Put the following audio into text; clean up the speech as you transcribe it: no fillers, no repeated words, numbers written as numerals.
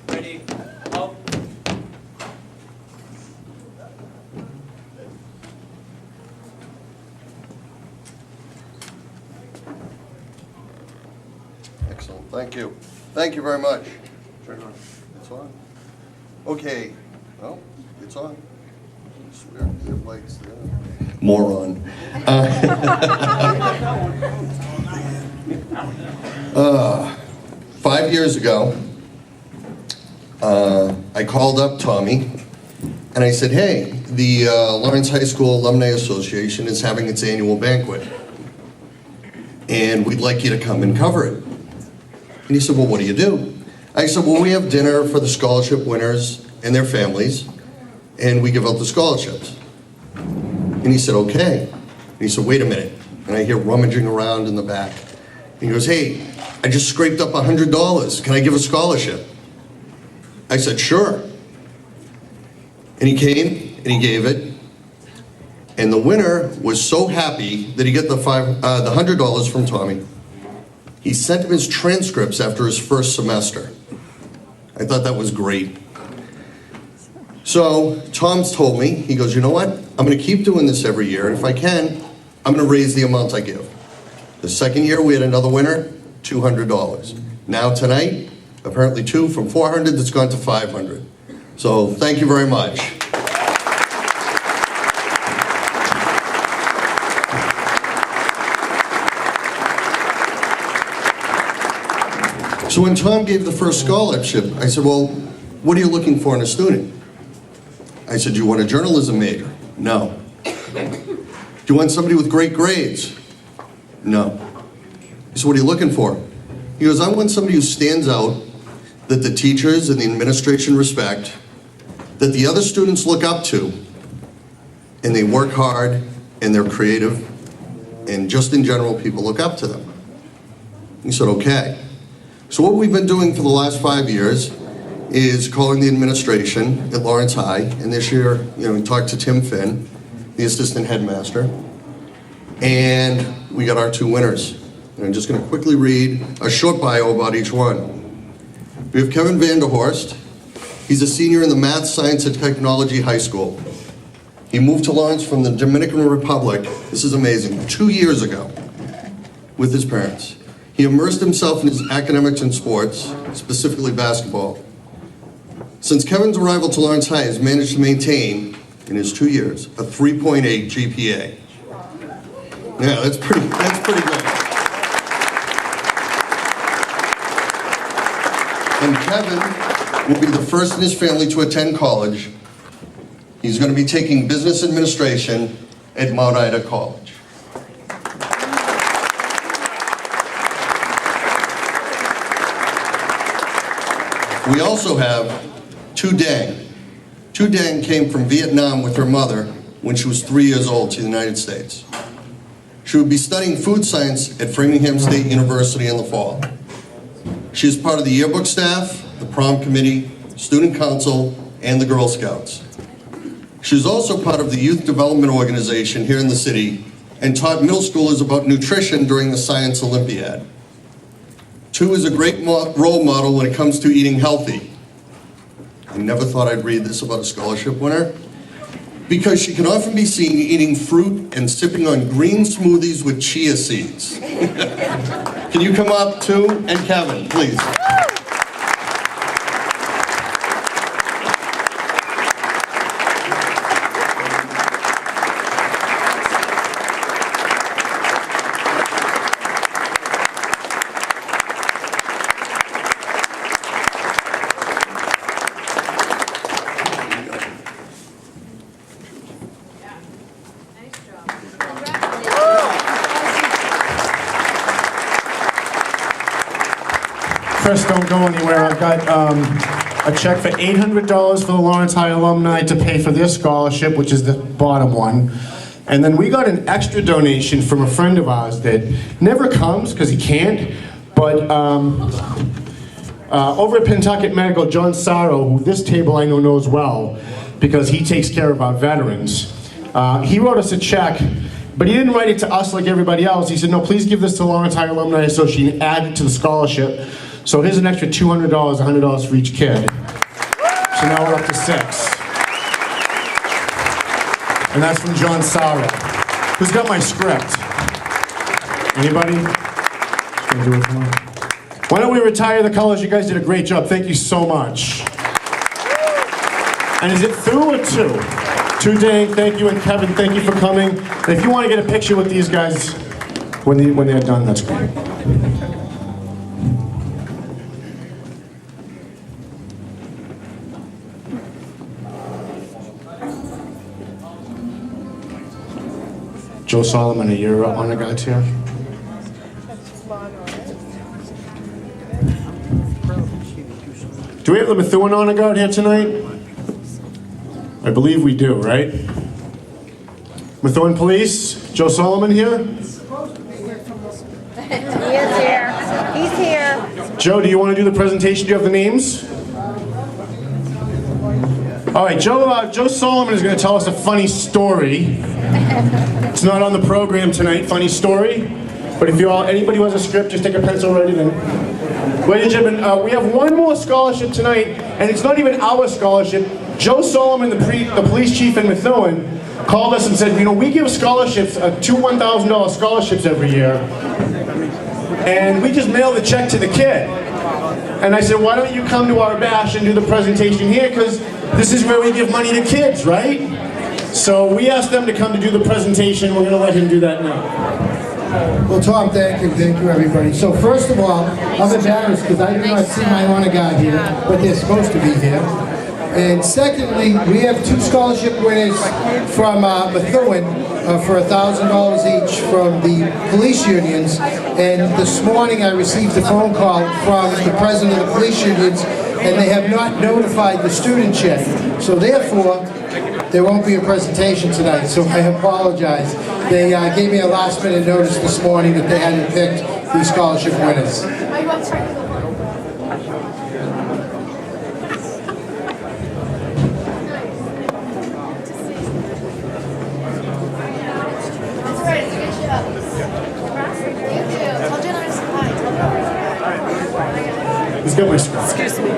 Ready, up. Excellent, thank you. Thank you very much. Turn it on. It's on. Okay, well, it's on. I swear, the lights there. Moron. 5 years ago, I called up Tommy and I said, hey, the Lawrence High School Alumni Association is having its annual banquet and we'd like you to come and cover it. And he said, well, what do you do? I said, well, we have dinner for the scholarship winners and their families, and we give out the scholarships. And he said, okay. And he said, wait a minute. And I hear rummaging around in the back. And he goes, hey, I just scraped up $100. Can I give a scholarship? I said, sure. And he came and he gave it. And the winner was so happy that he got the $100 from Tommy. He sent him his transcripts after his first semester. I thought that was great. So Tom's told me, he goes, you know what? I'm going to keep doing this every year. And if I can, I'm going to raise the amount I give. The second year we had another winner, $200. Now tonight, apparently two from 400 that's gone to 500. So thank you very much. So when Tom gave the first scholarship, I said, well, what are you looking for in a student? I said, do you want a journalism major? No. Do you want somebody with great grades? No. He said, what are you looking for? He goes, I want somebody who stands out, that the teachers and the administration respect, that the other students look up to, and they work hard, and they're creative, and just in general, people look up to them. He said, okay. So what we've been doing for the last 5 years is calling the administration at Lawrence High, and this year, we talked to Tim Finn, the assistant headmaster, and we got our two winners. And I'm just going to quickly read a short bio about each one. We have Kevin Vanderhorst. He's a senior in the Math, Science, and Technology High School. He moved to Lawrence from the Dominican Republic, this is amazing, 2 years ago with his parents. He immersed himself in his academics and sports, specifically basketball. Since Kevin's arrival to Lawrence High, has managed to maintain, in his 2 years, a 3.8 GPA. Yeah, that's pretty good. And Kevin will be the first in his family to attend college. He's going to be taking business administration at Mount Ida College. We also have Tu Dang. Tu Dang came from Vietnam with her mother when she was 3 years old to the United States. She would be studying food science at Framingham State University in the fall. She is part of the yearbook staff, the prom committee, student council, and the Girl Scouts. She is also part of the youth development organization here in the city and taught middle schoolers about nutrition during the Science Olympiad. Tu is a great role model when it comes to eating healthy. I never thought I'd read this about a scholarship winner, because she can often be seen eating fruit and sipping on green smoothies with chia seeds. Can you come up, Tu and Kevin, please? Chris, don't go anywhere. I've got a check for $800 for the Lawrence High alumni to pay for their scholarship, which is the bottom one. And then we got an extra donation from a friend of ours that never comes because he can't, but over at Pentucket Medical, John Sorrow, who this table I know knows well, because he takes care of our veterans. He wrote us a check, but he didn't write it to us like everybody else. He said, no, please give this to Lawrence High Alumni Association and add it to the scholarship. So here's an extra $200, $100 for each kid. So now we're up to 6. And that's from John Sara. Who's got my script? Anybody? Gonna do it for me? Why don't we retire the colors? You guys did a great job. Thank you so much. And is it through or two? Two, Dave, thank you, and Kevin, thank you for coming. And if you want to get a picture with these guys when they're done, that's great. Joe Solomon, are your honor guards here? Do we have the Methuen honor guard here tonight? I believe we do, right? Methuen Police, Joe Solomon here? He is here. He's here. Joe, do you want to do the presentation? Do you have the names? All right, Joe Solomon is going to tell us a funny story. It's not on the program tonight, funny story. But if anybody who has a script, just take a pencil, write it in. Ladies and gentlemen, we have one more scholarship tonight, and it's not even our scholarship. Joe Solomon, the police chief in Methuen, called us and said, you know, we give scholarships, two $1,000 scholarships every year, and we just mail the check to the kid. And I said, why don't you come to our bash and do the presentation here, because this is where we give money to kids, right? So we asked them to come to do the presentation. We're going to let him do that now. Well, Tom, thank you, everybody. So first of all, I'm embarrassed because I do not see my honor guard here, but they're supposed to be here. And secondly, we have 2 scholarship winners from Methuen for $1,000 each from the police unions. And this morning I received a phone call from the president of the police unions, and they have not notified the student yet. So therefore, there won't be a presentation tonight, so I apologize. They gave me a last minute notice this morning that they hadn't picked these scholarship winners. He's got my script. Excuse me.